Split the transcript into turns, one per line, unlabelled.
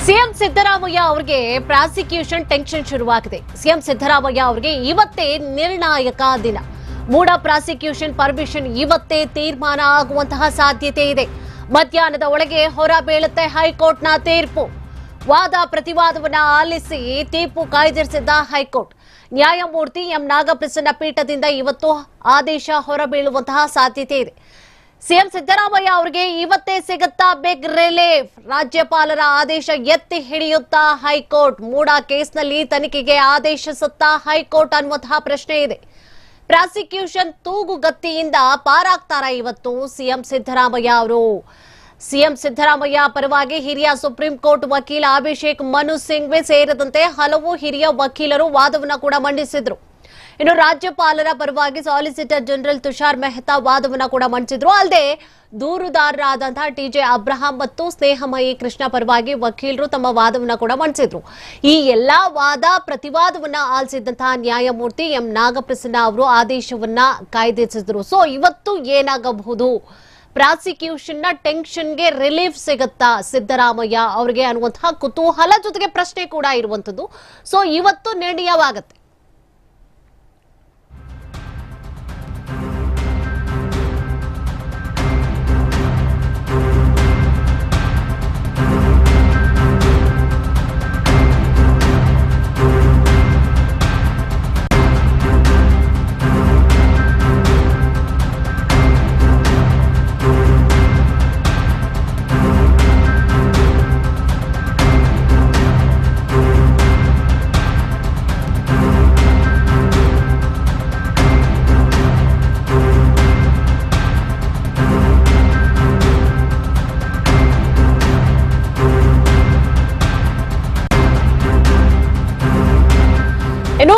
CM Siddaramaiah ಅವರಿಗೆ prosecution tension ಶುರುವಾಗಿದೆ. CM Siddaramaiah ಅವರಿಗೆ ಇವತ್ತೇ ನಿರ್ಣಾಯಕ ದಿನ. ಮೂಡ ಪ್ರಾಸಿಕ್ಯೂಷನ್ ಪರ್ಮಿಷನ್ ಇವತ್ತೇ ತೀರ್ಮಾನ ಆಗುವಂತಹ ಸಾಧ್ಯತೆ ಇದೆ. ಮಧ್ಯಾಹ್ನದ ಒಳಗೆ ಹೊರ ಬೀಳುತ್ತೆ ಹೈಕೋರ್ಟ್ನ ತೀರ್ಪು. ವಾದ ಪ್ರತಿವಾದವನ್ನ ಆಲಿಸಿ ತೀರ್ಪು ಕಾಯ್ದಿರಿಸಿದ್ದ ಹೈಕೋರ್ಟ್. ನ್ಯಾಯಮೂರ್ತಿ ಎಂ ನಾಗಪ್ರಸನ್ನ ಪೀಠದಿಂದ ಇವತ್ತು ಆದೇಶ ಹೊರಬೀಳುವಂತಹ ಸಾಧ್ಯತೆ ಇದೆ. ಸಿಎಂ ಸಿದ್ದರಾಮಯ್ಯ ಅವರಿಗೆ ಇವತ್ತೇ ಸಿಗುತ್ತಾ ಬಿಗ್ ರಿಲೀಫ್. ರಾಜ್ಯಪಾಲರ ಆದೇಶ ಎತ್ತಿ ಹಿಡಿಯುತ್ತಾ ಹೈಕೋರ್ಟ್. ಮೂಡ ಕೇಸ್ನಲ್ಲಿ ತನಿಖೆಗೆ ಆದೇಶಿಸುತ್ತಾ ಹೈಕೋರ್ಟ್ ಅನ್ನುವಂತಹ ಪ್ರಶ್ನೆ ಇದೆ. ಪ್ರಾಸಿಕ್ಯೂಷನ್ ತೂಗುಗತ್ತಿಯಿಂದ ಪಾರಾಗ್ತಾರಾ ಇವತ್ತು ಸಿಎಂ ಸಿದ್ದರಾಮಯ್ಯ ಅವರು? ಸಿಎಂ ಸಿದ್ದರಾಮಯ್ಯ ಪರವಾಗಿ ಹಿರಿಯ ಸುಪ್ರೀಂ ಕೋರ್ಟ್ ವಕೀಲ ಅಭಿಷೇಕ್ ಮನು ಸಿಂಘ್ವಿ ಸೇರಿದಂತೆ ಹಲವು ಹಿರಿಯ ವಕೀಲರು ವಾದವನ್ನ ಕೂಡ ಮಂಡಿಸಿದ್ರು. ಇನ್ನು ರಾಜ್ಯಪಾಲರ ಪರವಾಗಿ ಸಾಲಿಸಿಟರ್ ಜನರಲ್ ತುಷಾರ್ ಮೆಹ್ತಾ ವಾದವನ್ನ ಕೂಡ ಮಂಡಿಸಿದ್ರು. ಅಲ್ಲದೆ ದೂರುದಾರರಾದಂತಹ ಟಿಜೆ ಅಬ್ರಹಾಂ ಮತ್ತು ಸ್ನೇಹಮಯಿ ಕೃಷ್ಣ ಪರವಾಗಿ ವಕೀಲರು ತಮ್ಮ ವಾದವನ್ನ ಕೂಡ ಮಂಡಿಸಿದ್ರು. ಈ ಎಲ್ಲಾ ವಾದ ಪ್ರತಿವಾದವನ್ನ ಆಲಿಸಿದಂತಹ ನ್ಯಾಯಮೂರ್ತಿ ಎಂ ನಾಗಪ್ರಸನ್ನ ಅವರು ಆದೇಶವನ್ನ ಕಾಯ್ದಿರಿಸಿದ್ರು. ಸೊ ಇವತ್ತು ಏನಾಗಬಹುದು? ಪ್ರಾಸಿಕ್ಯೂಷನ್ ನ ಟೆನ್ಷನ್ಗೆ ರಿಲೀಫ್ ಸಿಗುತ್ತಾ ಸಿದ್ದರಾಮಯ್ಯ ಅವರಿಗೆ ಅನ್ನುವಂತಹ ಕುತೂಹಲ ಜೊತೆಗೆ ಪ್ರಶ್ನೆ ಕೂಡ ಇರುವಂತದ್ದು. ಸೊ ಇವತ್ತು ನಿರ್ಣಯವಾಗುತ್ತೆ.